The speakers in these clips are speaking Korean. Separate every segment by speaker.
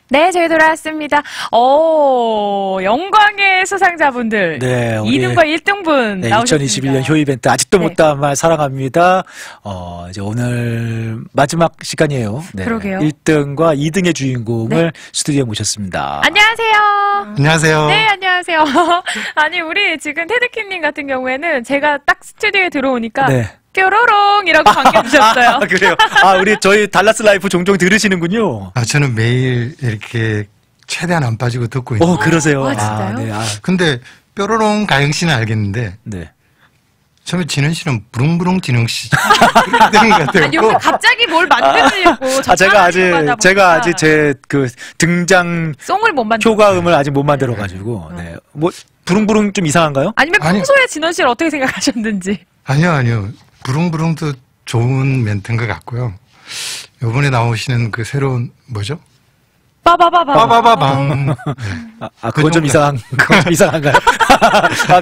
Speaker 1: 네, 저희 돌아왔습니다. 영광의 수상자분들.
Speaker 2: 네,
Speaker 1: 2등과 1등분
Speaker 2: 네,
Speaker 1: 나오셨습니다.
Speaker 2: 2021년 효 이벤트 아직도
Speaker 1: 네.
Speaker 2: 못다한 말 사랑합니다. 이제 오늘 마지막 시간이에요. 네.
Speaker 1: 그러게요.
Speaker 2: 1등과 2등의 주인공을
Speaker 1: 네.
Speaker 2: 스튜디오에 모셨습니다.
Speaker 1: 안녕하세요.
Speaker 3: 안녕하세요.
Speaker 1: 네, 안녕하세요. 아니, 우리 지금 테드킴님 같은 경우에는 제가 딱 스튜디오에 들어오니까
Speaker 2: 네.
Speaker 1: 뾰로롱이라고 반겨주셨어요.
Speaker 2: 그래요. 우리 저희 달라스 라이프 종종 들으시는군요.
Speaker 3: 저는 매일 이렇게 최대한 안 빠지고 듣고 있는데.
Speaker 2: 그러세요.
Speaker 1: 진짜요?
Speaker 2: 네.
Speaker 3: 근데 뾰로롱 가영 씨는 알겠는데
Speaker 2: 네.
Speaker 3: 처음에 진은 씨는 부릉부릉 진흥 씨. 그런 것 같아요.
Speaker 1: 아니, 요새 갑자기 뭘 만들려고.
Speaker 2: 제가 아직 제 그 등장
Speaker 1: 송을 못 만들어.
Speaker 2: 효과음을 아직 못 만들어가지고, 네. 뭐, 부릉부릉 좀 이상한가요?
Speaker 1: 아니면
Speaker 3: 아니.
Speaker 1: 평소에 진원 씨를 어떻게 생각하셨는지.
Speaker 3: 아니요. 부릉부릉도 좋은 멘트인 것 같고요. 이번에 나오시는 그 새로운 뭐죠? 빠바바방.
Speaker 2: 그건 좀 이상한가요?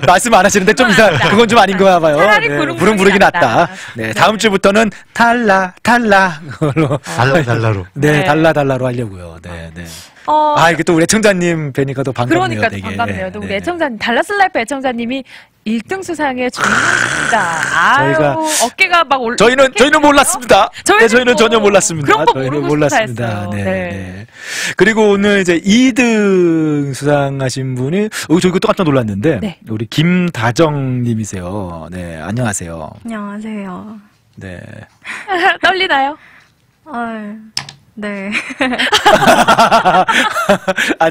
Speaker 2: 말씀 안 하시는데 좀 그건 좀 아닌 거야 봐요.
Speaker 1: 차라리
Speaker 2: 네,
Speaker 1: 부릉부릉이
Speaker 2: 부릉부릉이 낫다.
Speaker 1: 낫다.
Speaker 2: 네, 다음 주부터는 그걸로.
Speaker 3: 달라로.
Speaker 2: 네, 달라로 하려고요. 네. 이게 또 우리 애청자님 뵈니까 또 반갑네요.
Speaker 1: 그러니까
Speaker 2: 되게.
Speaker 1: 반갑네요. 또 우리
Speaker 2: 네.
Speaker 1: 애청자님, 달라스 라이프 애청자님이 1등 수상의 주인공입니다.
Speaker 2: 저희가
Speaker 1: 어깨가 막
Speaker 2: 저희는 몰랐습니다. 저희는 전혀 몰랐습니다.
Speaker 1: 그런 거
Speaker 2: 저희는
Speaker 1: 모르고
Speaker 2: 몰랐습니다.
Speaker 1: 싶다 했어요.
Speaker 2: 네. 그리고 오늘 이제 2등 수상하신 분이 저 이거 또 깜짝 놀랐는데
Speaker 1: 네.
Speaker 2: 우리 김다정님이세요. 네, 안녕하세요.
Speaker 4: 안녕하세요.
Speaker 2: 네.
Speaker 1: 떨리나요?
Speaker 4: 네.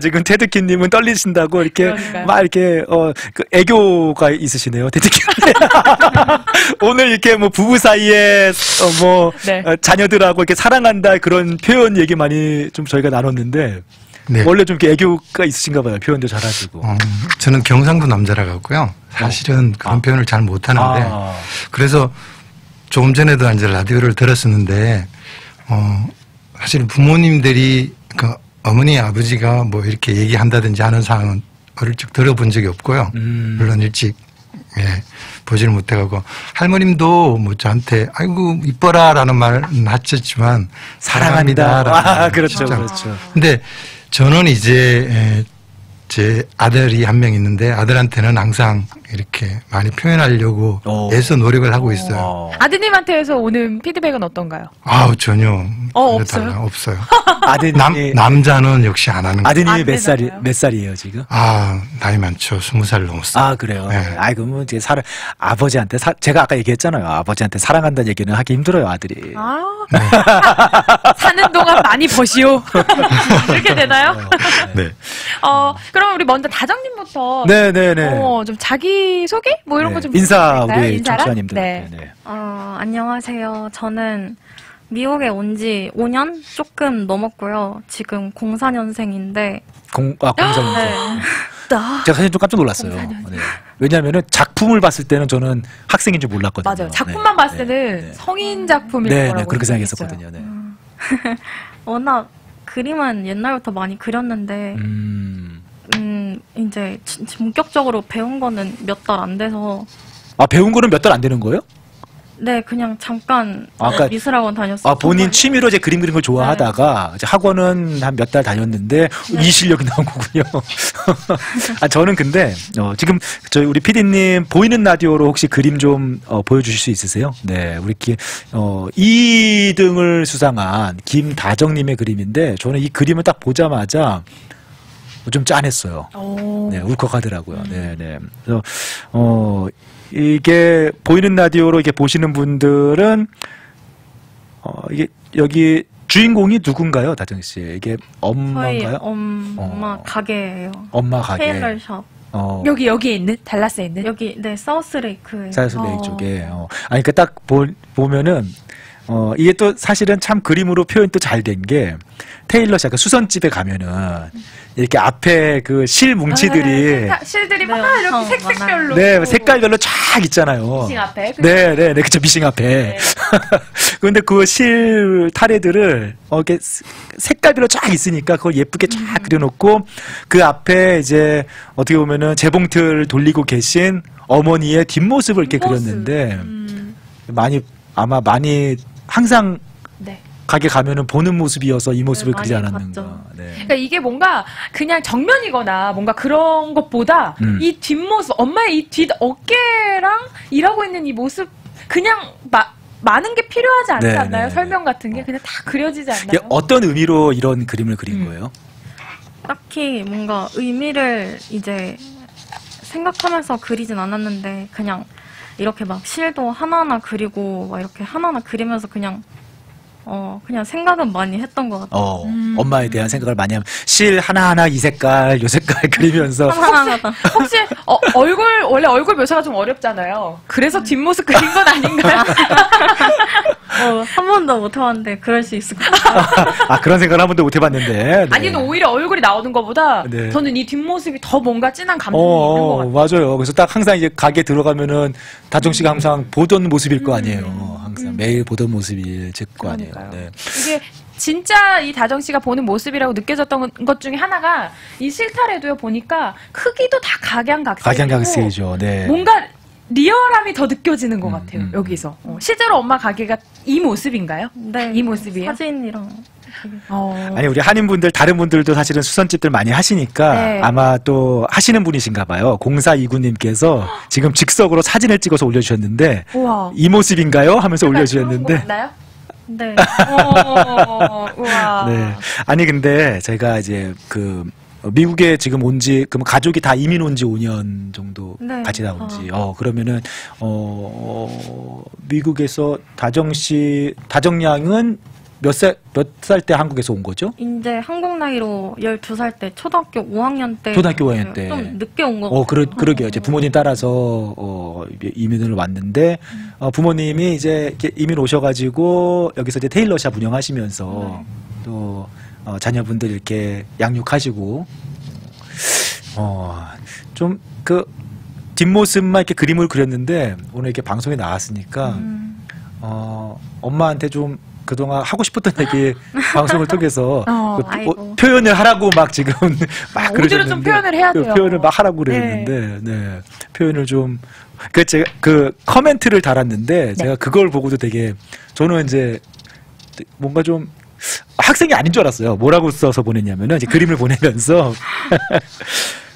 Speaker 2: 지금 테드킴님은 떨리신다고 이렇게
Speaker 1: 그러니까요.
Speaker 2: 막 이렇게 그 애교가 있으시네요, 테드킴. 오늘 이렇게 뭐 부부 사이에
Speaker 1: 네.
Speaker 2: 자녀들하고 이렇게 사랑한다 그런 표현 얘기 많이 좀 저희가 나눴는데
Speaker 3: 네.
Speaker 2: 원래 좀 이렇게 애교가 있으신가 봐요. 표현도 잘하시고.
Speaker 3: 저는 경상도 남자라 갖고요. 사실은 그런 표현을 잘 못하는데 그래서 조금 전에도 이제 라디오를 들었었는데 사실 부모님들이 그 어머니 아버지가 뭐 이렇게 얘기한다든지 하는 상황은 어릴 적 들어본 적이 없고요. 물론 일찍 보지를 못해가고 할머님도 뭐 저한테 아이고 이뻐라라는 말은 하셨지만 사랑합니다.
Speaker 2: 그렇죠.
Speaker 3: 근데 저는 이제 제 아들이 한 명 있는데 아들한테는 항상 이렇게 많이 표현하려고 애써 노력을 하고 있어요.
Speaker 1: 아드님한테서 오는 피드백은 어떤가요?
Speaker 3: 전혀.
Speaker 1: 없어요?
Speaker 3: 없어요.
Speaker 2: 아드님이
Speaker 3: 남자는 역시 안 하는 거예요.
Speaker 2: 아드님이
Speaker 1: 맞아요.
Speaker 2: 몇 살이에요 지금?
Speaker 3: 나이 많죠. 20살 넘었어요.
Speaker 2: 그래요.
Speaker 3: 네.
Speaker 2: 그러면 이제 아버지한테 제가 아까 얘기했잖아요. 아버지한테 사랑한다는 얘기는 하기 힘들어요, 아들이.
Speaker 1: 사는 동안 많이 버시오. 이렇게 되나요?
Speaker 3: 네.
Speaker 1: 그럼 우리 먼저 다정님부터.
Speaker 2: 네네네.
Speaker 1: 좀 자기 소개? 뭐 이런 거 좀.
Speaker 2: 인사
Speaker 1: 부탁드릴까요?
Speaker 2: 우리
Speaker 1: 인사랑?
Speaker 2: 청취자님들.
Speaker 1: 네.
Speaker 4: 안녕하세요. 저는 미국에 온 지 5년 조금 넘었고요. 지금 04년생인데.
Speaker 2: 공사님.
Speaker 4: 네.
Speaker 2: 제가 사실 좀 깜짝 놀랐어요. 네. 왜냐하면은 작품을 봤을 때는 저는 학생인 줄 몰랐거든요.
Speaker 1: 맞아요. 작품만 봤을 때는 성인 작품일 거라고.
Speaker 2: 네, 그렇게 생각했었거든요. 네.
Speaker 4: 워낙 그림은 옛날부터 많이 그렸는데, 이제 본격적으로 배운 거는 몇 달 안 돼서.
Speaker 2: 배운 거는 몇 달 안 되는 거예요?
Speaker 4: 네, 그냥 잠깐
Speaker 2: 그러니까
Speaker 4: 미술학원 다녔어요.
Speaker 2: 본인 취미로 이제 그림 그리는 걸 좋아하다가 이제 학원은 한 몇 달 다녔는데 이 실력이 나온 거군요. 저는 근데 지금 저희 우리 PD님 보이는 라디오로 혹시 그림 좀 보여주실 수 있으세요? 네, 우리 2등을 수상한 김다정님의 그림인데 저는 이 그림을 딱 보자마자 좀 짠했어요. 네, 울컥하더라고요. 네. 그래서 이게 보이는 라디오로 이렇게 보시는 분들은 이게 여기 주인공이 누군가요, 다정 씨? 이게 엄마인가요?
Speaker 4: 저희 엄마 가게예요.
Speaker 2: 엄마 가게.
Speaker 4: 테일러샵.
Speaker 1: 여기에 있는? 달라스에 있는?
Speaker 4: 여기 사우스레이크에.
Speaker 2: 사우스레이크 쪽에. 그러니까 딱 보면은 이게 또 사실은 참 그림으로 표현 또 잘 된 게 테일러샵 그 수선집에 가면은 이렇게 앞에 그 실 뭉치들이
Speaker 1: 실들이 막
Speaker 4: 네,
Speaker 1: 이렇게 색색별로.
Speaker 2: 네, 색깔별로 쫙 있잖아요.
Speaker 1: 미싱 앞에.
Speaker 2: 네, 그쵸, 미싱 앞에.
Speaker 1: 네.
Speaker 2: 근데 그 실 타레들을 이렇게 색깔별로 쫙 있으니까 그걸 예쁘게 쫙 그려놓고 그 앞에 이제 어떻게 보면은 재봉틀 돌리고 계신 어머니의 뒷모습을 이렇게 그렸는데 많이 항상
Speaker 1: 네.
Speaker 2: 가게 가면은 보는 모습이어서 이 모습을
Speaker 4: 네,
Speaker 2: 그리지
Speaker 4: 많이
Speaker 2: 않았는가.
Speaker 4: 봤죠.
Speaker 2: 네.
Speaker 1: 그러니까 이게 뭔가 그냥 정면이거나 뭔가 그런 것보다 이 뒷모습, 엄마의 이 뒷 어깨랑 일하고 있는 이 모습 그냥 많은 게 필요하지 않지
Speaker 2: 네,
Speaker 1: 않나요?
Speaker 2: 네,
Speaker 1: 설명 같은 게 그냥 다 그려지지 않나요?
Speaker 2: 이게 어떤 의미로 이런 그림을 그린 거예요?
Speaker 4: 딱히 뭔가 의미를 이제 생각하면서 그리진 않았는데 그냥 이렇게 막 실도 하나하나 그리고 막 이렇게 하나하나 그리면서 그냥 생각은 많이 했던 것 같아요.
Speaker 2: 엄마에 대한 생각을 많이 하면 실 하나하나 이 색깔 요 색깔 그리면서
Speaker 4: 하나하나
Speaker 1: 혹시 원래 얼굴 묘사가 좀 어렵잖아요. 그래서 뒷모습 그린 건 아닌가요?
Speaker 4: 한 번도 못 해봤는데 그럴 수 있을 것 같아요.
Speaker 2: 아 그런 생각을 한 번도 못 해봤는데. 네.
Speaker 1: 아니면 오히려 얼굴이 나오는 것보다
Speaker 2: 네.
Speaker 1: 저는 이 뒷모습이 더 뭔가 진한 감동이 있는 것 같아요.
Speaker 2: 맞아요. 그래서 딱 항상 이제 가게 들어가면은 다정 씨가 항상 보던 모습일 거 아니에요. 항상 매일 보던 모습일 거 아니에요. 네.
Speaker 1: 이게 진짜 이 다정 씨가 보는 모습이라고 느껴졌던 것 중에 하나가 이 실타래도요 보니까 크기도 다 각양각색이고
Speaker 2: 각양각색이죠. 네.
Speaker 1: 뭔가 리얼함이 더 느껴지는 것 같아요. 여기서 실제로 엄마 가게가 이 모습인가요?
Speaker 4: 네,
Speaker 1: 이 모습이에요?
Speaker 4: 사진이랑
Speaker 2: 아니 우리 한인분들 다른 분들도 사실은 수선집들 많이 하시니까
Speaker 1: 네.
Speaker 2: 아마 또 하시는 분이신가 봐요. 0429님께서 지금 즉석으로 사진을 찍어서 올려주셨는데
Speaker 1: 우와.
Speaker 2: 이 모습인가요? 하면서
Speaker 1: 그런 거
Speaker 2: 올려주셨는데
Speaker 1: 맞나요?
Speaker 4: 네.
Speaker 1: 우와.
Speaker 2: 네. 아니 근데 제가 이제 그 미국에 지금 온 지 그럼 가족이 다 이민 온 지 5년 정도
Speaker 4: 네.
Speaker 2: 같이 나온 지. 그러면은 미국에서 다정 양은 몇 살 때 한국에서 온 거죠?
Speaker 4: 이제 한국 나이로 12살 때 초등학교 5학년 때
Speaker 2: 초등학교 5학년 때.
Speaker 4: 좀 늦게 온 것 같아요.
Speaker 2: 그러게요. 이제 부모님 따라서 이민을 왔는데 부모님이 이제 이렇게 이민 오셔가지고 여기서 이제 테일러샵 운영하시면서 또 자녀분들 이렇게 양육하시고 좀 그 뒷모습만 이렇게 그림을 그렸는데 오늘 이렇게 방송에 나왔으니까 엄마한테 좀 그동안 하고 싶었던 얘기 방송을 통해서 표현을 하라고 막 지금 막
Speaker 1: 오늘은
Speaker 2: 그러셨는데
Speaker 1: 좀 표현을 해야 돼요.
Speaker 2: 표현을 막 하라고 그랬는데 네. 표현을 좀 제가 그 커멘트를 달았는데 제가 그걸 보고도 되게 저는 이제 뭔가 좀 학생이 아닌 줄 알았어요. 뭐라고 써서 보냈냐면은 이제 그림을 보내면서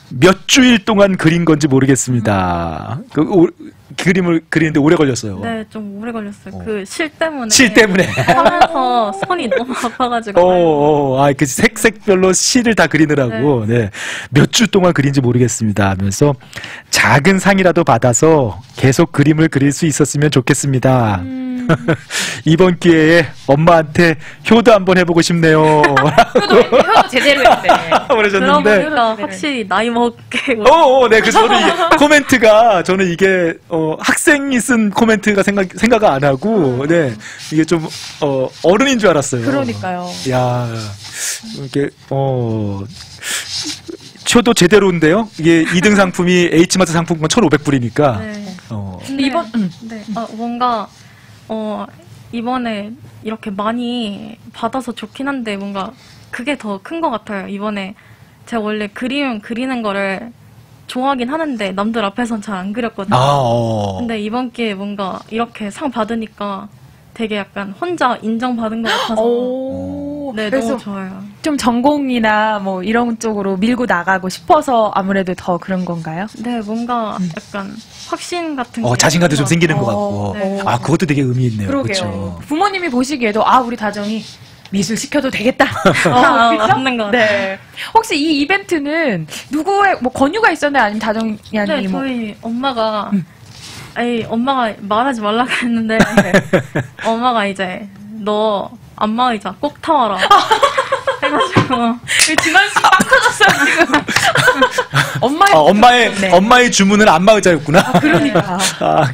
Speaker 2: 몇 주일 동안 그린 건지 모르겠습니다. 그림을 그리는데 오래 걸렸어요.
Speaker 4: 네, 좀 오래 걸렸어요. 그 실 때문에.
Speaker 2: 실 때문에.
Speaker 4: 하면서 손이 너무 아파가지고.
Speaker 2: 그 색별로 실을 다 그리느라고, 네. 몇 주 동안 그린지 모르겠습니다. 하면서 작은 상이라도 받아서 계속 그림을 그릴 수 있었으면 좋겠습니다. 이번 기회에 엄마한테 효도 한번 해보고 싶네요.
Speaker 1: 효도 제대로 했대.
Speaker 2: 그러셨는데.
Speaker 4: 그러니까 확실히 나이 먹게.
Speaker 2: 네. 그래서 저는 이게 코멘트가, 저는 이게, 학생이 쓴 코멘트가 생각 안 하고, 네. 이게 좀, 어른인 줄 알았어요.
Speaker 1: 그러니까요.
Speaker 2: 야 이렇게, 효도 제대로인데요? 이게 2등 상품이 H마트 상품권 1,500불이니까.
Speaker 4: 네.
Speaker 1: 근데 이번,
Speaker 4: 네. 뭔가, 이번에 이렇게 많이 받아서 좋긴 한데 뭔가 그게 더 큰 것 같아요. 이번에 제가 원래 그리는 거를 좋아하긴 하는데 남들 앞에선 잘 안 그렸거든요. 근데 이번 기회에 뭔가 이렇게 상 받으니까 되게 약간 혼자 인정받은 것 같아서 네,
Speaker 1: 그래서
Speaker 4: 너무 좋아요.
Speaker 1: 좀 전공이나 뭐 이런 쪽으로 밀고 나가고 싶어서 아무래도 더 그런 건가요?
Speaker 4: 네, 뭔가 약간 확신 같은 게
Speaker 2: 자신감도 좀
Speaker 4: 뭔가-
Speaker 2: 생기는 것 같고.
Speaker 4: 네.
Speaker 2: 그것도 되게 의미 있네요.
Speaker 1: 그러게요.
Speaker 2: 그렇죠.
Speaker 1: 부모님이 보시기에도 우리 다정이 미술 시켜도 되겠다. 그죠?
Speaker 4: 맞는 것 같아요.
Speaker 1: 네. 혹시 이 이벤트는 누구의 뭐 권유가 있었나요? 아니면 다정이
Speaker 4: 네,
Speaker 1: 뭐
Speaker 4: 저희 엄마가 엄마가 말하지 말라고 했는데 엄마가 이제 너 안마의자 꼭 타와라 해가지고
Speaker 1: 진원 씨빵 터졌어요 지금. 네.
Speaker 2: 엄마의 주문은 안마의자였구나.
Speaker 1: 그러니까.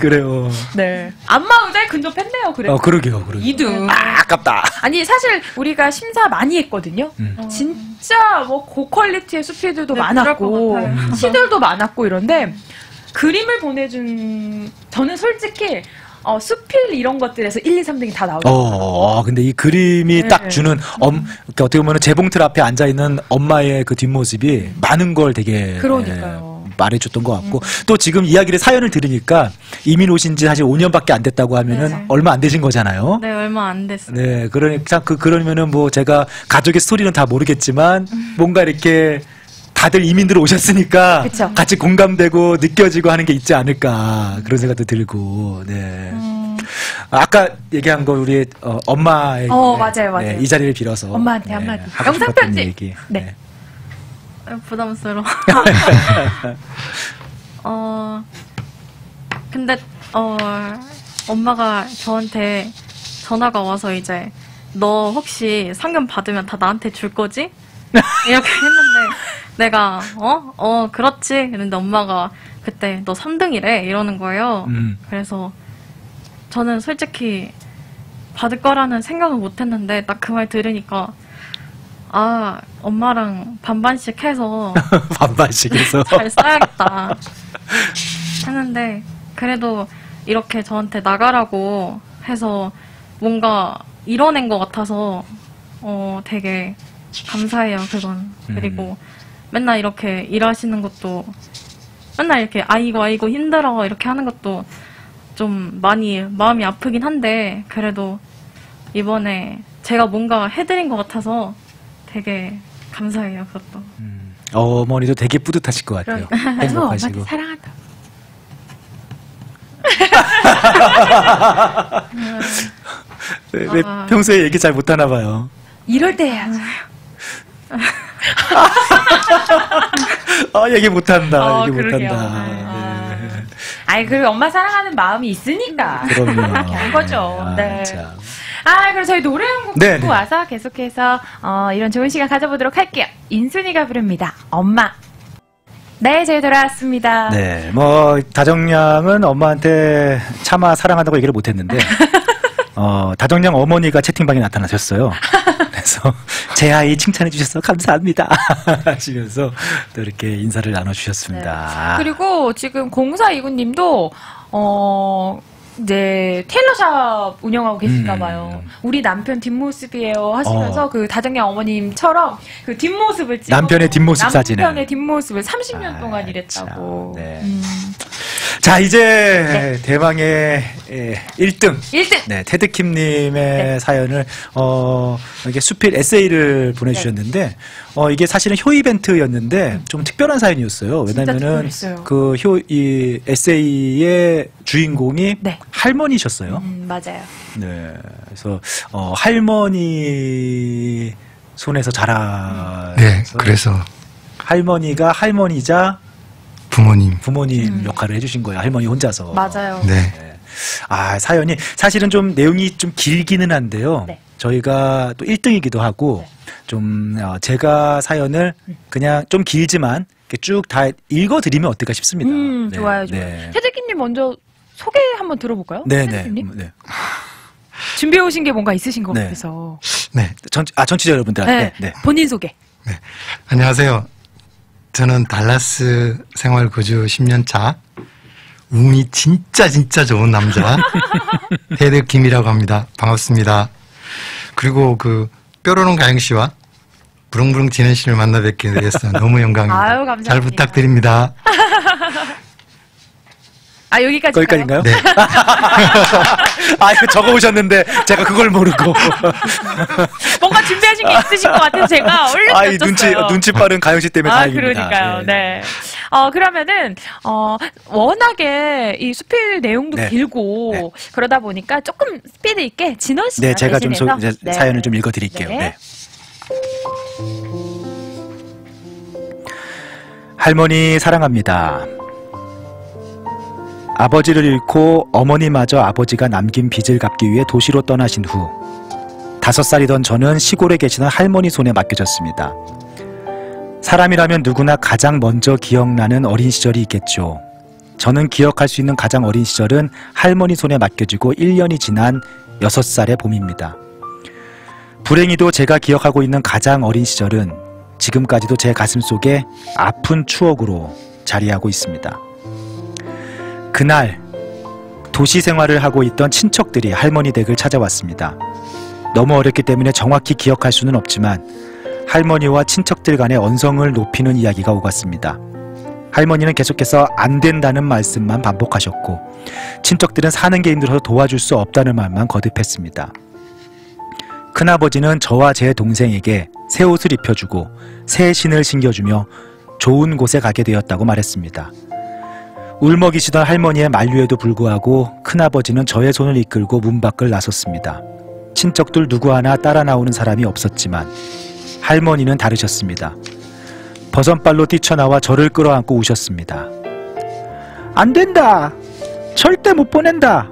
Speaker 2: 그래요.
Speaker 1: 네. 안마 의자에 근접했네요. 그래.
Speaker 2: 그러게요.
Speaker 1: 2등.
Speaker 2: 아깝다.
Speaker 1: 아니 사실 우리가 심사 많이 했거든요. 진짜 뭐 고퀄리티의 수피들도
Speaker 4: 네,
Speaker 1: 많았고
Speaker 4: 그럴 것 같아요.
Speaker 1: 시들도 많았고 이런데 그림을 보내준 저는 솔직히 수필 이런 것들에서 1, 2, 3등이 다 나오죠.
Speaker 2: 근데 이 그림이
Speaker 1: 네.
Speaker 2: 딱 주는 그러니까 어떻게 보면 재봉틀 앞에 앉아 있는 엄마의 그 뒷모습이 많은 걸 되게
Speaker 1: 그러니까요.
Speaker 2: 말해줬던 것 같고 또 지금 이야기를 사연을 들으니까 이민 오신 지 사실 5년밖에 안 됐다고 하면은
Speaker 4: 네.
Speaker 2: 얼마 안 되신 거잖아요.
Speaker 4: 네, 얼마 안 됐어요.
Speaker 2: 네, 그러니까 그러면은 뭐 제가 가족의 스토리는 다 모르겠지만 뭔가 이렇게 다들 이민들 오셨으니까
Speaker 1: 그쵸.
Speaker 2: 같이 공감되고 느껴지고 하는 게 있지 않을까 그런 생각도 들고. 네. 아까 얘기한 거 우리 엄마에게
Speaker 1: 맞아요.
Speaker 2: 네, 이 자리를 빌어서
Speaker 1: 엄마한테 한마디.
Speaker 2: 하고
Speaker 1: 영상
Speaker 2: 싶었던
Speaker 1: 편지.
Speaker 2: 얘기.
Speaker 1: 네.
Speaker 4: 부담스러워. 근데 엄마가 저한테 전화가 와서 이제 너 혹시 상금 받으면 다 나한테 줄 거지? 이렇게 했는데 내가 그렇지. 이랬는데 엄마가 그때 너 3등이래 이러는 거예요. 그래서 저는 솔직히 받을 거라는 생각은 못 했는데 딱 그 말 들으니까 엄마랑 반반씩 해서
Speaker 2: 반반씩 해서
Speaker 4: 잘 써야겠다 했는데 그래도 이렇게 저한테 나가라고 해서 뭔가 이뤄낸 것 같아서 되게 감사해요. 그건. 그리고 맨날 이렇게 일하시는 것도 맨날 이렇게 아이고 힘들어 이렇게 하는 것도 좀 많이 마음이 아프긴 한데 그래도 이번에 제가 뭔가 해드린 것 같아서 되게 감사해요. 그것도.
Speaker 2: 어머니도 되게 뿌듯하실 것 같아요.
Speaker 1: 저 엄마한테
Speaker 2: 행복하시고.
Speaker 1: 사랑한다.
Speaker 2: 왜 평소에 얘기 잘 못하나 봐요.
Speaker 1: 이럴 때 해야지.
Speaker 2: 얘기 못한다. 얘기
Speaker 1: 그러게요.
Speaker 2: 못한다. 네.
Speaker 1: 아이, 그리고 엄마 사랑하는 마음이 있으니까.
Speaker 2: 그럼요.
Speaker 1: 그렇게 한 거죠. 네.
Speaker 2: 참.
Speaker 1: 그럼 저희 노래 한 곡
Speaker 2: 네,
Speaker 1: 듣고
Speaker 2: 네.
Speaker 1: 와서 계속해서 이런 좋은 시간 가져보도록 할게요. 인순이가 부릅니다. 엄마. 네, 저희 돌아왔습니다.
Speaker 2: 네, 뭐 다정양은 엄마한테 차마 사랑한다고 얘기를 못했는데 다정양 어머니가 채팅방에 나타나셨어요. 그래서 제 아이 칭찬해 주셔서 감사합니다 하시면서 또 이렇게 인사를 나눠주셨습니다.
Speaker 1: 그리고 지금 0429님도 이제 테일러샵 운영하고 계신가 봐요. 우리 남편 뒷모습이에요 하시면서 그 다정양 어머님처럼 그 뒷모습을 찍어
Speaker 2: 남편의 뒷모습 사진을.
Speaker 1: 남편의 뒷모습을 30년 동안 일했다고.
Speaker 2: 참, 네. 자, 이제 대망의 1등.
Speaker 1: 1등.
Speaker 2: 네, 테드킴님의 사연을 이게 수필 에세이를 보내주셨는데 이게 사실은 효 이벤트였는데 좀 특별한 사연이었어요. 왜냐면은
Speaker 1: 특별했어요.
Speaker 2: 그 이 에세이의 주인공이
Speaker 1: 네.
Speaker 2: 할머니셨어요.
Speaker 1: 맞아요.
Speaker 2: 네, 그래서 할머니 손에서 자라.
Speaker 3: 네, 그래서
Speaker 2: 할머니가 할머니자 부모님 역할을 해주신 거예요. 할머니 혼자서.
Speaker 1: 맞아요.
Speaker 3: 네.
Speaker 2: 네. 사연이 사실은 좀 내용이 좀 길기는 한데요.
Speaker 1: 네.
Speaker 2: 저희가 또 1등이기도 하고 좀 제가 사연을 그냥 좀 길지만 쭉 다 읽어드리면 어떨까 싶습니다. 네.
Speaker 1: 좋아요, 좋아요.
Speaker 2: 네.
Speaker 1: 테드킴님 먼저 소개 한번 들어볼까요?
Speaker 2: 네네.
Speaker 1: 테드킴님?
Speaker 2: 네.
Speaker 1: 준비해 오신 게 뭔가 있으신 것
Speaker 2: 네.
Speaker 1: 같아서.
Speaker 3: 네.
Speaker 2: 청취자 여러분들한테.
Speaker 1: 네.
Speaker 2: 네.
Speaker 1: 본인 소개.
Speaker 3: 네. 안녕하세요. 저는 달라스 생활 거주 10년 차 운이 진짜 좋은 남자 테드 김이라고 합니다. 반갑습니다. 그리고 그 뾰로롱 가영 씨와 부릉부릉 지는 씨를 만나 뵙게 돼서 너무 영광입니다.
Speaker 1: 아유, 감사합니다.
Speaker 3: 잘 부탁드립니다.
Speaker 1: 여기까지인가요?
Speaker 2: 거기까지인가요?
Speaker 3: 네.
Speaker 2: 이거 적어오셨는데 제가 그걸 모르고.
Speaker 1: 뭔가 준비하신 게 있으신 것 같아서 제가
Speaker 2: 이
Speaker 1: 올려드렸어요.
Speaker 2: 눈치 빠른 가영 씨 때문에 다행입니다.
Speaker 1: 그러니까요. 네. 그러면은 워낙에 이 수필 내용도
Speaker 2: 네.
Speaker 1: 길고
Speaker 2: 네.
Speaker 1: 그러다 보니까 조금 스피드 있게 진원 씨가
Speaker 2: 네, 제가 좀
Speaker 1: 대신해서
Speaker 2: 이제 사연을 좀 읽어드릴게요.
Speaker 1: 네.
Speaker 2: 네. 할머니 사랑합니다. 아버지를 잃고 어머니마저 아버지가 남긴 빚을 갚기 위해 도시로 떠나신 후 5살이던 저는 시골에 계시던 할머니 손에 맡겨졌습니다. 사람이라면 누구나 가장 먼저 기억나는 어린 시절이 있겠죠. 저는 기억할 수 있는 가장 어린 시절은 할머니 손에 맡겨지고 1년이 지난 6살의 봄입니다. 불행히도 제가 기억하고 있는 가장 어린 시절은 지금까지도 제 가슴 속에 아픈 추억으로 자리하고 있습니다. 그날 도시 생활을 하고 있던 친척들이 할머니 댁을 찾아왔습니다. 너무 어렸기 때문에 정확히 기억할 수는 없지만 할머니와 친척들 간의 언성을 높이는 이야기가 오갔습니다. 할머니는 계속해서 안 된다는 말씀만 반복하셨고 친척들은 사는 게 힘들어서 도와줄 수 없다는 말만 거듭했습니다. 큰아버지는 저와 제 동생에게 새 옷을 입혀주고 새 신을 신겨주며 좋은 곳에 가게 되었다고 말했습니다. 울먹이시던 할머니의 만류에도 불구하고 큰아버지는 저의 손을 이끌고 문 밖을 나섰습니다. 친척들 누구 하나 따라 나오는 사람이 없었지만 할머니는 다르셨습니다. 버선발로 뛰쳐나와 저를 끌어안고 우셨습니다. 안 된다. 절대 못 보낸다.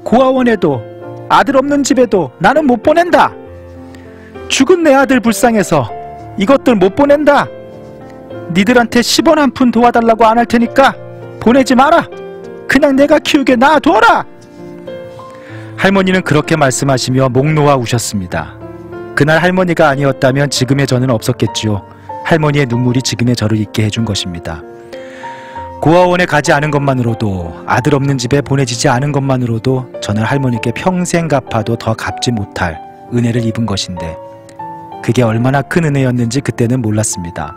Speaker 2: 고아원에도 아들 없는 집에도 나는 못 보낸다. 죽은 내 아들 불쌍해서 이것들 못 보낸다. 니들한테 10원 한 푼 도와달라고 안 할 테니까 보내지 마라. 그냥 내가 키우게 놔둬라. 할머니는 그렇게 말씀하시며 목 놓아 우셨습니다. 그날 할머니가 아니었다면 지금의 저는 없었겠지요. 할머니의 눈물이 지금의 저를 있게 해준 것입니다. 고아원에 가지 않은 것만으로도 아들 없는 집에 보내지지 않은 것만으로도 저는 할머니께 평생 갚아도 더 갚지 못할 은혜를 입은 것인데 그게 얼마나 큰 은혜였는지 그때는 몰랐습니다.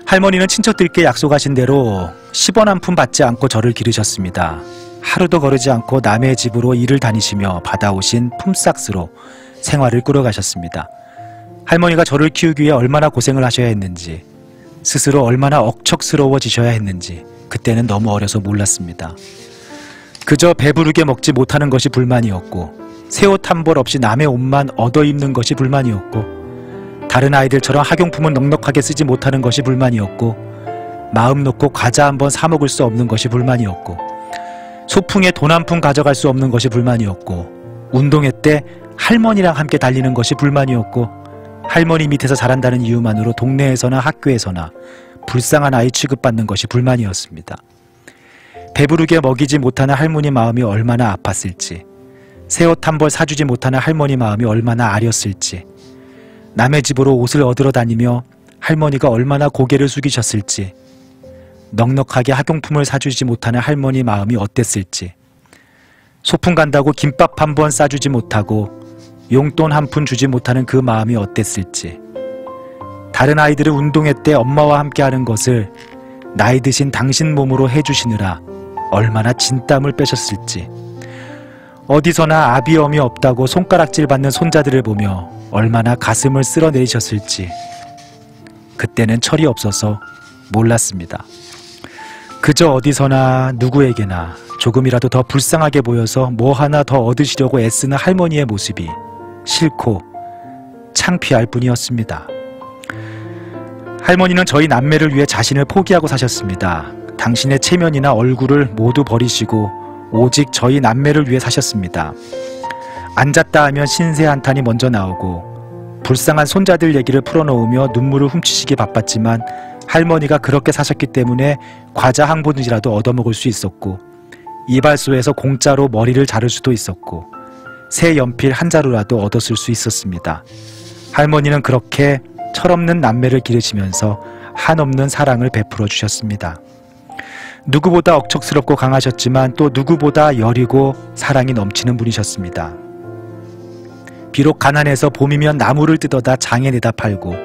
Speaker 2: 할머니는 친척들께 약속하신 대로 10원 한 푼 받지 않고 저를 기르셨습니다. 하루도 거르지 않고 남의 집으로 일을 다니시며 받아오신 품삯으로 생활을 꾸려가셨습니다. 할머니가 저를 키우기 위해 얼마나 고생을 하셔야 했는지 스스로 얼마나 억척스러워지셔야 했는지 그때는 너무 어려서 몰랐습니다. 그저 배부르게 먹지 못하는 것이 불만이었고 새 옷 한 벌 없이 남의 옷만 얻어 입는 것이 불만이었고 다른 아이들처럼 학용품은 넉넉하게 쓰지 못하는 것이 불만이었고 마음 놓고 과자 한 번 사 먹을 수 없는 것이 불만이었고 소풍에 돈 한 푼 가져갈 수 없는 것이 불만이었고 운동회 때 할머니랑 함께 달리는 것이 불만이었고 할머니 밑에서 자란다는 이유만으로 동네에서나 학교에서나 불쌍한 아이 취급받는 것이 불만이었습니다. 배부르게 먹이지 못하는 할머니 마음이 얼마나 아팠을지 새 옷 한 벌 사주지 못하는 할머니 마음이 얼마나 아렸을지 남의 집으로 옷을 얻으러 다니며 할머니가 얼마나 고개를 숙이셨을지 넉넉하게 학용품을 사주지 못하는 할머니 마음이 어땠을지 소풍 간다고 김밥 한 번 싸주지 못하고 용돈 한 푼 주지 못하는 그 마음이 어땠을지 다른 아이들은 운동회 때 엄마와 함께 하는 것을 나이 드신 당신 몸으로 해주시느라 얼마나 진땀을 빼셨을지 어디서나 아비엄이 없다고 손가락질 받는 손자들을 보며 얼마나 가슴을 쓸어내리셨을지 그때는 철이 없어서 몰랐습니다. 그저 어디서나 누구에게나 조금이라도 더 불쌍하게 보여서 뭐 하나 더 얻으시려고 애쓰는 할머니의 모습이 싫고 창피할 뿐이었습니다. 할머니는 저희 남매를 위해 자신을 포기하고 사셨습니다. 당신의 체면이나 얼굴을 모두 버리시고 오직 저희 남매를 위해 사셨습니다. 앉았다 하면 신세 한탄이 먼저 나오고 불쌍한 손자들 얘기를 풀어놓으며 눈물을 훔치시기 바빴지만 할머니가 그렇게 사셨기 때문에 과자 한 봉지라도 얻어먹을 수 있었고 이발소에서 공짜로 머리를 자를 수도 있었고 새 연필 한 자루라도 얻었을 수 있었습니다. 할머니는 그렇게 철없는 남매를 기르시면서 한없는 사랑을 베풀어 주셨습니다. 누구보다 억척스럽고 강하셨지만 또 누구보다 여리고 사랑이 넘치는 분이셨습니다. 비록 가난해서 봄이면 나무를 뜯어다 장에 내다 팔고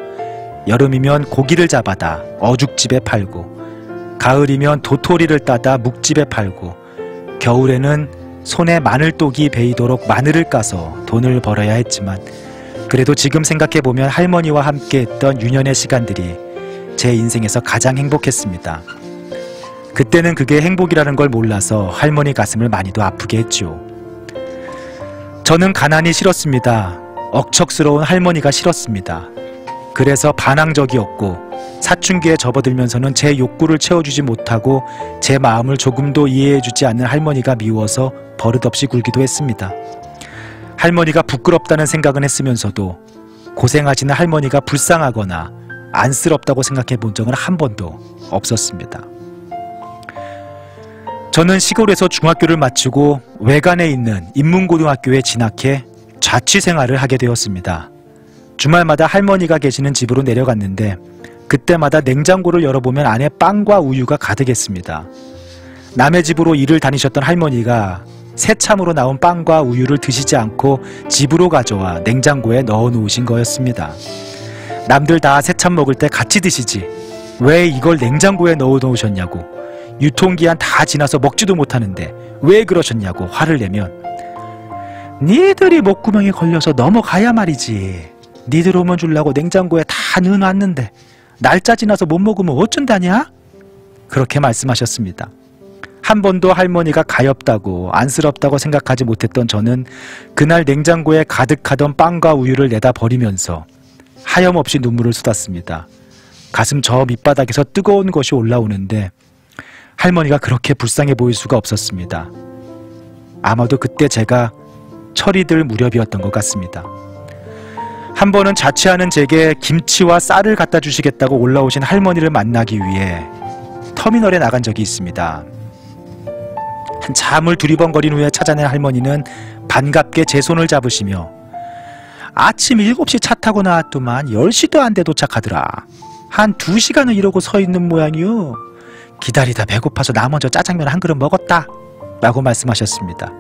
Speaker 2: 여름이면 고기를 잡아다 어죽집에 팔고 가을이면 도토리를 따다 묵집에 팔고 겨울에는 손에 마늘독이 베이도록 마늘을 까서 돈을 벌어야 했지만 그래도 지금 생각해보면 할머니와 함께했던 유년의 시간들이 제 인생에서 가장 행복했습니다. 그때는 그게 행복이라는 걸 몰라서 할머니 가슴을 많이도 아프게 했죠. 저는 가난이 싫었습니다. 억척스러운 할머니가 싫었습니다. 그래서 반항적이었고 사춘기에 접어들면서는 제 욕구를 채워주지 못하고 제 마음을 조금도 이해해주지 않는 할머니가 미워서 버릇없이 굴기도 했습니다. 할머니가 부끄럽다는 생각은 했으면서도 고생하시는 할머니가 불쌍하거나 안쓰럽다고 생각해 본 적은 한 번도 없었습니다. 저는 시골에서 중학교를 마치고 외관에 있는 인문고등학교에 진학해 자취생활을 하게 되었습니다. 주말마다 할머니가 계시는 집으로 내려갔는데 그때마다 냉장고를 열어보면 안에 빵과 우유가 가득했습니다. 남의 집으로 일을 다니셨던 할머니가 새참으로 나온 빵과 우유를 드시지 않고 집으로 가져와 냉장고에 넣어 놓으신 거였습니다. 남들 다 새참 먹을 때 같이 드시지 왜 이걸 냉장고에 넣어 놓으셨냐고, 유통기한 다 지나서 먹지도 못하는데 왜 그러셨냐고 화를 내면, 니들이 목구멍에 걸려서 넘어가야 말이지, 니들 오면 주려고 냉장고에 다 넣어놨는데 날짜 지나서 못 먹으면 어쩐다냐? 그렇게 말씀하셨습니다. 한 번도 할머니가 가엾다고 안쓰럽다고 생각하지 못했던 저는 그날 냉장고에 가득하던 빵과 우유를 내다 버리면서 하염없이 눈물을 쏟았습니다. 가슴 저 밑바닥에서 뜨거운 것이 올라오는데 할머니가 그렇게 불쌍해 보일 수가 없었습니다. 아마도 그때 제가 철이 들 무렵이었던 것 같습니다. 한 번은 자취하는 제게 김치와 쌀을 갖다 주시겠다고 올라오신 할머니를 만나기 위해 터미널에 나간 적이 있습니다. 한참을 두리번거린 후에 찾아낸 할머니는 반갑게 제 손을 잡으시며 아침 7시 차 타고 나왔더만 10시도 안 돼 도착하더라. 한 2시간을 이러고 서 있는 모양이요. 기다리다 배고파서 나 먼저 짜장면 한 그릇 먹었다 라고 말씀하셨습니다.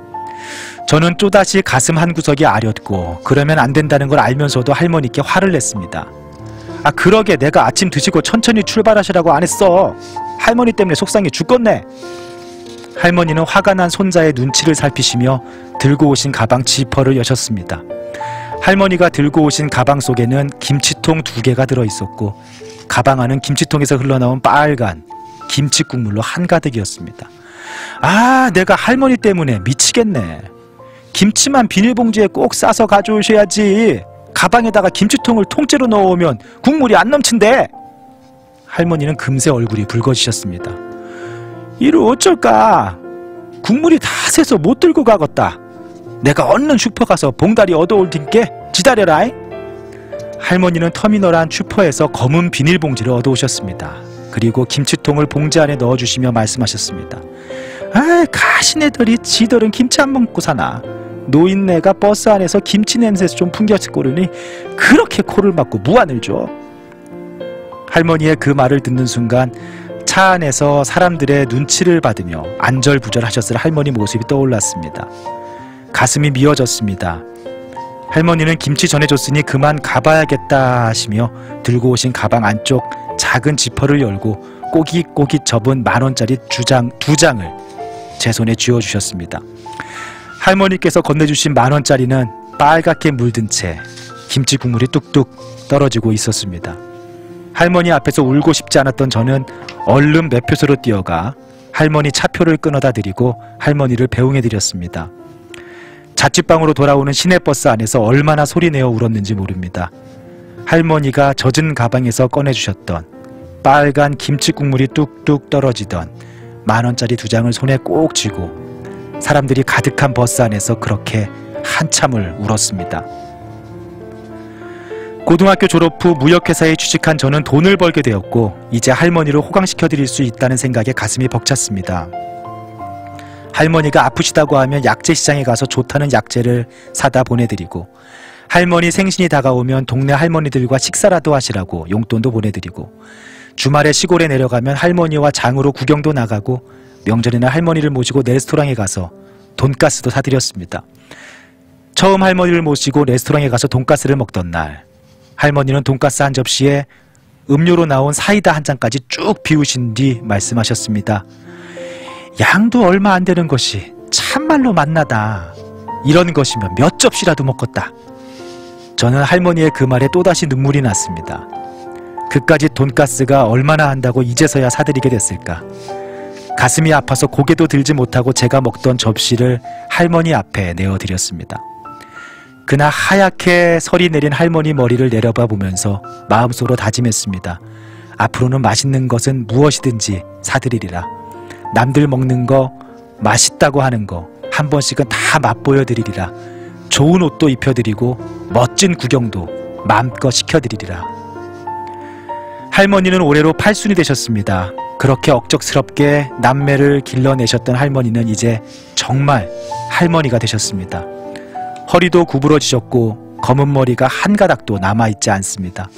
Speaker 2: 저는 또다시 가슴 한구석이 아렸고 그러면 안 된다는 걸 알면서도 할머니께 화를 냈습니다. 아 그러게 내가 아침 드시고 천천히 출발하시라고 안 했어. 할머니 때문에 속상해 죽겠네. 할머니는 화가 난 손자의 눈치를 살피시며 들고 오신 가방 지퍼를 여셨습니다. 할머니가 들고 오신 가방 속에는 김치통 2개가 들어있었고 가방 안은 김치통에서 흘러나온 빨간 김치 국물로 한가득이었습니다. 아 내가 할머니 때문에 미치겠네. 김치만 비닐봉지에 꼭 싸서 가져오셔야지. 가방에다가 김치통을 통째로 넣어오면 국물이 안 넘친대. 할머니는 금세 얼굴이 붉어지셨습니다. 이를 어쩔까? 국물이 다 새서 못 들고 가겄다. 내가 얼른 슈퍼 가서 봉다리 얻어올 테니께 기다려라. 할머니는 터미널 안 슈퍼에서 검은 비닐봉지를 얻어오셨습니다. 그리고 김치통을 봉지 안에 넣어주시며 말씀하셨습니다. 아 가시네들이 지들은 김치 안 먹고 사나. 노인네가 버스 안에서 김치 냄새에서 좀 풍겼을 거르니 그렇게 코를 막고 무안을 줘. 할머니의 그 말을 듣는 순간 차 안에서 사람들의 눈치를 받으며 안절부절하셨을 할머니 모습이 떠올랐습니다. 가슴이 미어졌습니다. 할머니는 김치 전해줬으니 그만 가봐야겠다 하시며 들고 오신 가방 안쪽 작은 지퍼를 열고 꼬깃꼬깃 접은 10,000원짜리 2장을 제 손에 쥐어주셨습니다. 할머니께서 건네주신 10,000원짜리는 빨갛게 물든 채 김치 국물이 뚝뚝 떨어지고 있었습니다. 할머니 앞에서 울고 싶지 않았던 저는 얼른 매표소로 뛰어가 할머니 차표를 끊어다 드리고 할머니를 배웅해 드렸습니다. 자취방으로 돌아오는 시내버스 안에서 얼마나 소리내어 울었는지 모릅니다. 할머니가 젖은 가방에서 꺼내주셨던 빨간 김치 국물이 뚝뚝 떨어지던 10,000원짜리 2장을 손에 꼭 쥐고 사람들이 가득한 버스 안에서 그렇게 한참을 울었습니다. 고등학교 졸업 후 무역회사에 취직한 저는 돈을 벌게 되었고 이제 할머니를 호강시켜드릴 수 있다는 생각에 가슴이 벅찼습니다. 할머니가 아프시다고 하면 약재시장에 가서 좋다는 약재를 사다 보내드리고 할머니 생신이 다가오면 동네 할머니들과 식사라도 하시라고 용돈도 보내드리고 주말에 시골에 내려가면 할머니와 장으로 구경도 나가고 명절에는 할머니를 모시고 레스토랑에 가서 돈가스도 사드렸습니다. 처음 할머니를 모시고 레스토랑에 가서 돈가스를 먹던 날 할머니는 돈가스 한 접시에 음료로 나온 사이다 한 잔까지 쭉 비우신 뒤 말씀하셨습니다. 양도 얼마 안 되는 것이 참말로 맛나다. 이런 것이면 몇 접시라도 먹겠다. 저는 할머니의 그 말에 또다시 눈물이 났습니다. 그까짓 돈가스가 얼마나 한다고 이제서야 사드리게 됐을까. 가슴이 아파서 고개도 들지 못하고 제가 먹던 접시를 할머니 앞에 내어드렸습니다. 그날 하얗게 설이 내린 할머니 머리를 내려봐 보면서 마음속으로 다짐했습니다. 앞으로는 맛있는 것은 무엇이든지 사드리리라. 남들 먹는 거, 맛있다고 하는 거 한 번씩은 다 맛보여드리리라. 좋은 옷도 입혀드리고 멋진 구경도 마음껏 시켜드리리라. 할머니는 올해로 8순이 되셨습니다. 그렇게 억척스럽게 남매를 길러내셨던 할머니는 이제 정말 할머니가 되셨습니다. 허리도 구부러지셨고 검은 머리가 한 가닥도 남아있지 않습니다.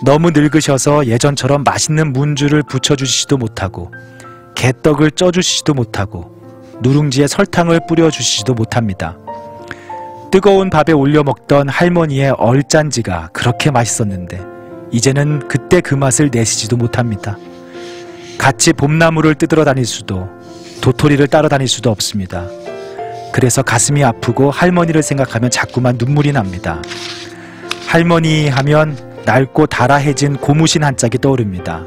Speaker 2: 너무 늙으셔서 예전처럼 맛있는 문주를 부쳐주시지도 못하고 개떡을 쪄주시지도 못하고 누룽지에 설탕을 뿌려주시지도 못합니다. 뜨거운 밥에 올려 먹던 할머니의 얼짠지가 그렇게 맛있었는데 이제는 그때 그 맛을 내시지도 못합니다. 같이 봄나무를 뜯으러 다닐 수도 도토리를 따러 다닐 수도 없습니다. 그래서 가슴이 아프고 할머니를 생각하면 자꾸만 눈물이 납니다. 할머니 하면 낡고 달아해진 고무신 한 짝이 떠오릅니다.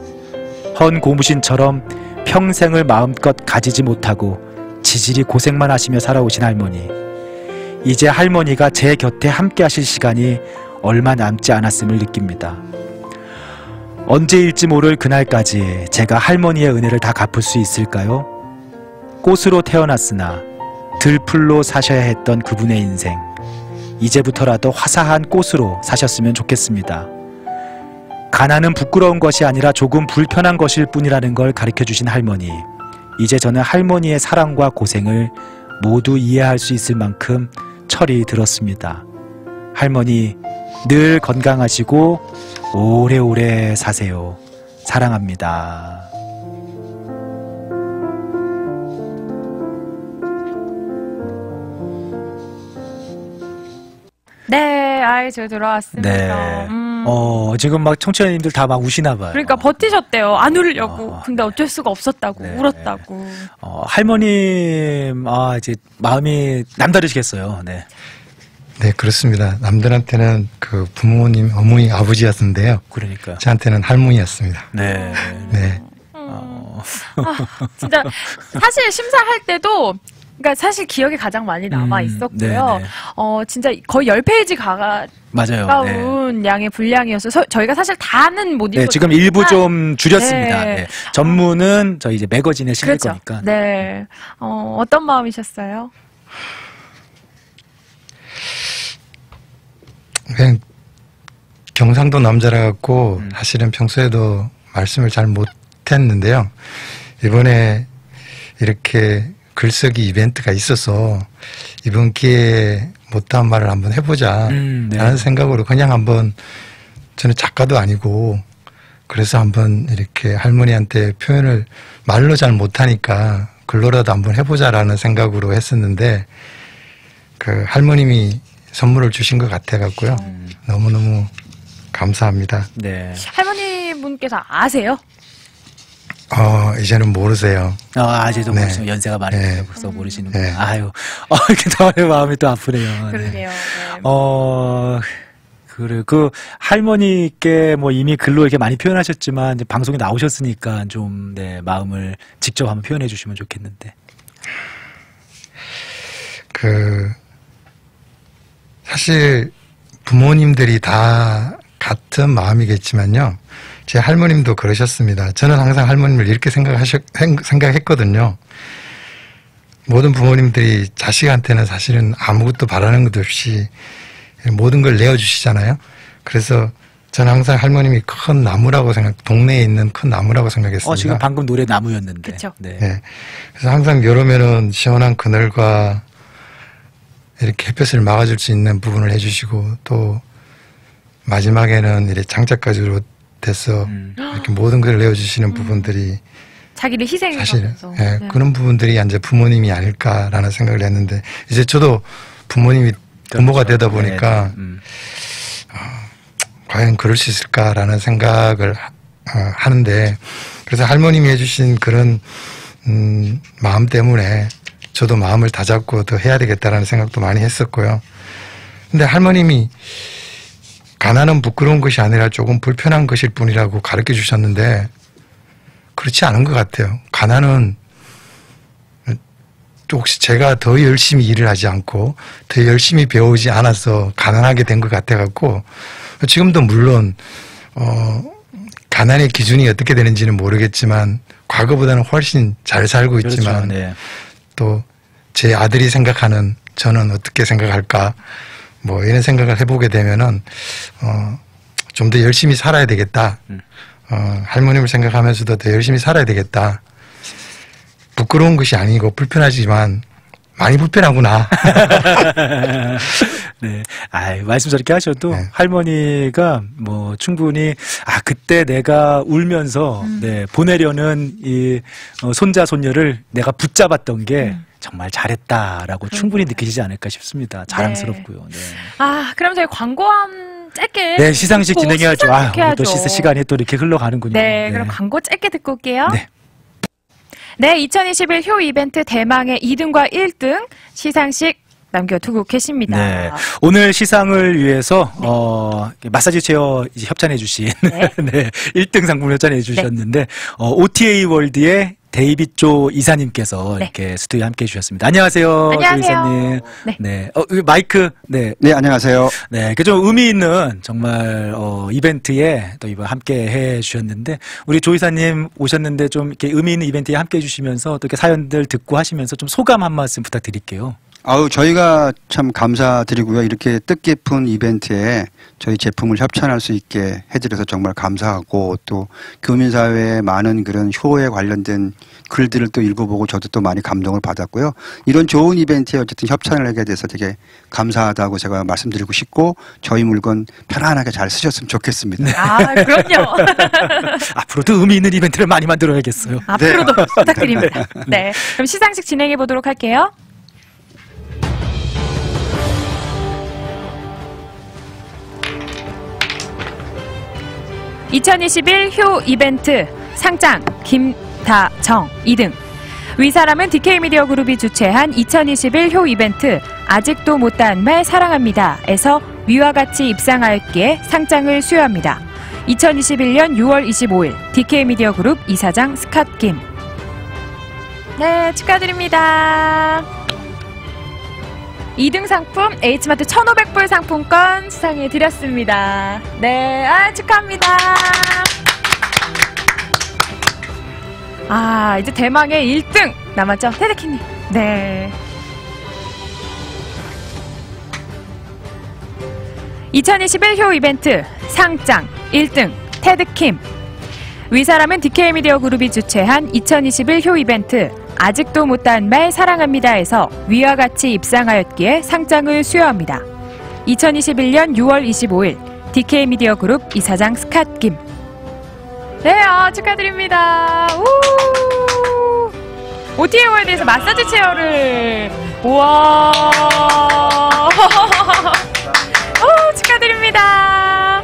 Speaker 2: 헌 고무신처럼 평생을 마음껏 가지지 못하고 지질이 고생만 하시며 살아오신 할머니. 이제 할머니가 제 곁에 함께 하실 시간이 얼마 남지 않았음을 느낍니다. 언제일지 모를 그날까지 제가 할머니의 은혜를 다 갚을 수 있을까요? 꽃으로 태어났으나 들풀로 사셔야 했던 그분의 인생. 이제부터라도 화사한 꽃으로 사셨으면 좋겠습니다. 가난은 부끄러운 것이 아니라 조금 불편한 것일 뿐이라는 걸 가르쳐주신 할머니. 이제 저는 할머니의 사랑과 고생을 모두 이해할 수 있을 만큼 철이 들었습니다. 할머니 늘 건강하시고 오래오래 사세요. 사랑합니다.
Speaker 1: 네, 아이, 저 들어왔습니다.
Speaker 2: 네. 지금 막 청취자님들 다 막 우시나 봐요.
Speaker 1: 그러니까 버티셨대요. 안 울려고. 근데 어쩔 수가 없었다고.
Speaker 2: 네.
Speaker 1: 울었다고.
Speaker 2: 할머님, 이제 마음이 남다르시겠어요. 네.
Speaker 3: 네, 그렇습니다. 남들한테는 그 부모님, 어머니, 아버지였는데요.
Speaker 2: 그러니까.
Speaker 3: 저한테는 할머니였습니다.
Speaker 2: 네.
Speaker 3: 네.
Speaker 1: 진짜, 사실 심사할 때도, 그러니까 사실 기억에 가장 많이 남아 있었고요.
Speaker 2: 네네.
Speaker 1: 진짜 거의 10페이지
Speaker 2: 맞아요.
Speaker 1: 가까운 양의 분량이어서 저희가 사실 다는 못 읽었지만
Speaker 2: 네, 지금 일부 좀 줄였습니다.
Speaker 1: 네.
Speaker 2: 네. 전문은 저희 이제 매거진에 실릴
Speaker 1: 그렇죠.
Speaker 2: 거니까.
Speaker 1: 네. 어떤 마음이셨어요?
Speaker 3: 그냥 경상도 남자라 갖고 사실은 평소에도 말씀을 잘 못했는데요. 이번에 이렇게 글쓰기 이벤트가 있어서 이번 기회에 못한 말을 한번 해보자
Speaker 2: 네.
Speaker 3: 라는 생각으로 그냥 한번, 저는 작가도 아니고 그래서 한번 이렇게 할머니한테 표현을 말로 잘 못하니까 글로라도 한번 해보자라는 생각으로 했었는데 그 할머님이 선물을 주신 것 같아갖고요. 너무너무 감사합니다.
Speaker 2: 네.
Speaker 1: 할머니 분께서 아세요?
Speaker 3: 이제는 모르세요.
Speaker 2: 아직도
Speaker 3: 네.
Speaker 2: 모르시면 연세가 많이
Speaker 3: 네.
Speaker 2: 돼서 모르시는구나.
Speaker 3: 네.
Speaker 2: 아유, 이렇게 더 마음이 또 아프네요. 네.
Speaker 1: 그러게요.
Speaker 2: 그래, 할머니께 뭐 이미 글로 이렇게 많이 표현하셨지만, 이제 방송에 나오셨으니까 좀, 네, 마음을 직접 한번 표현해 주시면 좋겠는데.
Speaker 3: 사실 부모님들이 다 같은 마음이겠지만요. 제 할머님도 그러셨습니다. 저는 항상 할머님을 이렇게 생각했거든요. 모든 부모님들이 자식한테는 사실은 아무것도 바라는 것도 없이 모든 걸 내어주시잖아요. 그래서 저는 항상 할머님이 큰 나무라고 동네에 있는 큰 나무라고 생각했습니다.
Speaker 2: 지금 방금 노래 나무였는데.
Speaker 1: 그쵸.
Speaker 2: 네.
Speaker 3: 네. 그래서 항상 여름에는 시원한 그늘과 이렇게 햇볕을 막아줄 수 있는 부분을 해주시고, 또 마지막에는 이렇게 장작가지로 돼서 이렇게 모든 걸 내어주시는 부분들이
Speaker 1: 자기를
Speaker 3: 사실
Speaker 1: 희생해가면서.
Speaker 3: 네, 그런 부분들이 이제 부모님이 아닐까라는 생각을 했는데, 이제 저도 부모님이 부모가 되다 보니까 과연 그럴 수 있을까라는 생각을 하는데, 그래서 할머님이 해주신 그런 마음 때문에 저도 마음을 다잡고 더 해야 되겠다라는 생각도 많이 했었고요. 근데 할머님이 가난은 부끄러운 것이 아니라 조금 불편한 것일 뿐이라고 가르쳐 주셨는데 그렇지 않은 것 같아요. 가난은 혹시 제가 더 열심히 일을 하지 않고 더 열심히 배우지 않아서 가난하게 된 것 같아갖고, 지금도 물론 가난의 기준이 어떻게 되는지는 모르겠지만 과거보다는 훨씬 잘 살고 있지만,
Speaker 2: 그렇죠. 네.
Speaker 3: 또 제 아들이 생각하는 저는 어떻게 생각할까, 뭐 이런 생각을 해보게 되면은 좀 더 열심히 살아야 되겠다. 할머님을 생각하면서도 더 열심히 살아야 되겠다. 부끄러운 것이 아니고 불편하지만 많이 불편하구나.
Speaker 2: 네. 말씀 저렇게 하셔도
Speaker 3: 네.
Speaker 2: 할머니가 뭐 충분히 그때 내가 울면서 네, 보내려는 이 손자 손녀를 내가 붙잡았던 게 정말 잘했다라고 충분히 느끼시지 않을까 싶습니다. 자랑스럽고요. 네.
Speaker 1: 그럼 저희 광고 짧게
Speaker 2: 네, 시상식
Speaker 1: 듣고
Speaker 2: 진행해야죠.
Speaker 1: 시상식 해야죠.
Speaker 2: 또 시간이 또 이렇게 흘러가는군요.
Speaker 1: 네, 그럼 광고 짧게 듣고 올게요.
Speaker 2: 네.
Speaker 1: 네, 2021 효 이벤트 대망의 2등과 1등 시상식 남겨두고 계십니다.
Speaker 2: 네. 오늘 시상을 위해서, 마사지 체어 이제 협찬해주신,
Speaker 1: 네.
Speaker 2: 네. 1등 상품을 협찬해주셨는데, OTA 월드의 데이빗조 이사님께서
Speaker 1: 네.
Speaker 2: 이렇게 스튜디오에 함께 해주셨습니다. 안녕하세요.
Speaker 1: 안녕하세요.
Speaker 2: 조 이사님.
Speaker 1: 네.
Speaker 2: 네. 마이크, 네.
Speaker 5: 네, 안녕하세요.
Speaker 2: 네, 그 좀 의미 있는 정말 이벤트에 또 이번 함께 해주셨는데 우리 조 이사님 오셨는데 좀 이렇게 의미 있는 이벤트에 함께 해주시면서 또 이렇게 사연들 듣고 하시면서 좀 소감 한 말씀 부탁드릴게요.
Speaker 5: 저희가 참 감사드리고요. 이렇게 뜻깊은 이벤트에 저희 제품을 협찬할 수 있게 해드려서 정말 감사하고 또 교민사회에 많은 그런 효에 관련된 글들을 또 읽어보고 저도 또 많이 감동을 받았고요. 이런 좋은 이벤트에 어쨌든 협찬을 하게 돼서 되게 감사하다고 제가 말씀드리고 싶고 저희 물건 편안하게 잘 쓰셨으면 좋겠습니다.
Speaker 1: 그럼요.
Speaker 2: 앞으로도 의미 있는 이벤트를 많이 만들어야겠어요.
Speaker 1: 앞으로도 부탁드립니다. 네. 그럼 시상식 진행해 보도록 할게요. (2021) 효 이벤트 상장 김다정 2등. 위사람은 DK미디어 그룹이 주최한 2021 효 이벤트 아직도 못다한 말 사랑합니다에서 위와 같이 입상하였기에 상장을 수여합니다. 2021년 6월 25일 DK미디어 그룹 이사장 스캇 김. 네, 축하드립니다. 2등 상품 H마트 1,500불 상품권 수상해 드렸습니다. 네, 축하합니다. 이제 대망의 1등 남았죠? 테드킴님. 네. 2021 효 이벤트 상장 1등 테드킴. 위사람은 DK미디어 그룹이 주최한 2021 효 이벤트 아직도 못다한 말 사랑합니다에서 위와 같이 입상하였기에 상장을 수여합니다. 2021년 6월 25일 DK미디어 그룹 이사장 스캇 김. 네, 축하드립니다. OTA 월드에서 마사지 체어를 우와. 축하드립니다.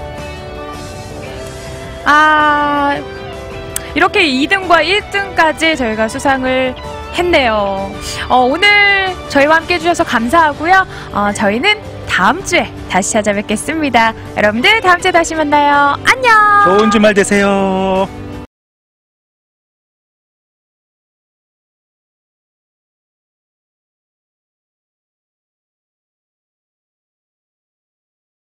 Speaker 1: 이렇게 2등과 1등까지 저희가 수상을 했네요. 오늘 저희와 함께 해주셔서 감사하고요. 저희는 다음 주에 다시 찾아뵙겠습니다. 여러분들 다음 주에 다시 만나요. 안녕.
Speaker 2: 좋은 주말 되세요.